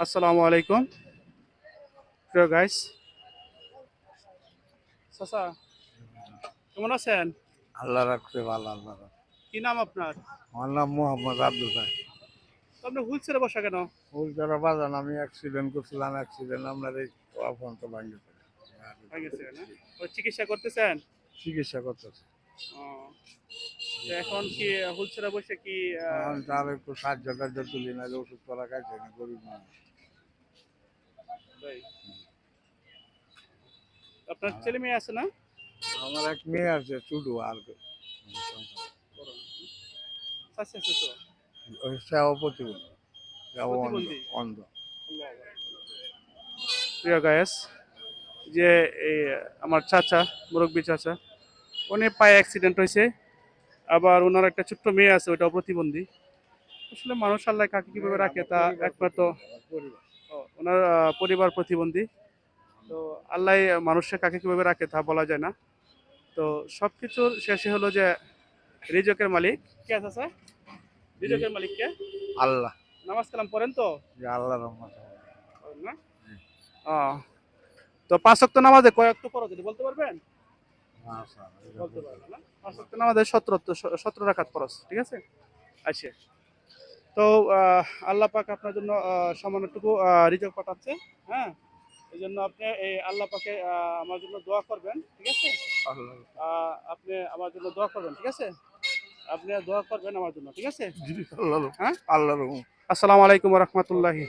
আসসালামু আলাইকুম প্রিয় গাইস। চাচা কেমন আছেন? আল্লাহ রাখছে ভালো আল্লাহ রাখছে। কি নাম আপনার? আমার নাম মোহাম্মদ আব্দুল ভাই। তো আপনি হুইল চেয়ারে বসা কেন? ফুলচারা বাজান আমি অ্যাক্সিডেন্ট করছিলাম, অ্যাক্সিডেন্ট আপনার এই ফোন তো ভাঙে হয়ে গেছে না? ও চিকিৎসা করতেছেন? চিকিৎসা করতেছে। ও, তো এখন কি হুইল চেয়ারে বসে কি আমি তার একটু সাহায্য টাহ্য তুলি না, যে ওষুধ করা খাইছে না, গরিব মানুষ। তাই? আপনার ছেলে মেয়ে আছে না? আমার এক মেয়ে আছে চুডু, আর আছে আছে তো। ওই সেও প্রতিবন্ধী, সেও অন্ধ প্রতিবন্ধী। অন্ধ। প্রিয় গায়েস, যে এই আমার চাচা, মুরব্বী চাচা, উনি পায়ে অ্যাক্সিডেন্ট হয়েছে। আবার ওনার একটা ছোট্ট মেয়ে আছে, ওইটাও প্রতিবন্ধী। আসলে মানুষ আল্লাহ কাকে কিভাবে রাখে তা একমাত্র ওনার পরিবার প্রতিবন্ধী। তো আল্লাহ মানুষকে কাকে কিভাবে রাখে তা বলা যায় না। তো সবকিছুর শেষে হলো যে রিজকের মালিক কে আছে স্যার? রিজকের মালিক কে? আল্লাহ, নামাজ কালাম পড়েন তো? যে আল্লাহ রহমত। পড়েন না? তো পাঁচ ওয়াক্ত নামাজে কয় ওয়াক্ত পড়ো যদি বলতে পারবেন? বলতে পারবেন না? পাঁচ ওয়াক্ত নামাজে 17 রাকাত ফরজ, ঠিক আছে? আচ্ছা। তো আল্লাহ পাক আপনার জন্য সামান্যটুকু রিজক পাঠাচ্ছে। হ্যাঁ, এই জন্য আপনি এই আল্লাহ পাকে আমার জন্য দোয়া করবেন, ঠিক আছে? আল্লাহ, আপনি আমার জন্য দোয়া করবেন, ঠিক আছে? আপনি দোয়া করবেন আমার জন্য, ঠিক আছে? জি, আল্লাহ, হ্যাঁ, আল্লাহ রহমত। আসসালামু আলাইকুম রহমতুল্লাহি।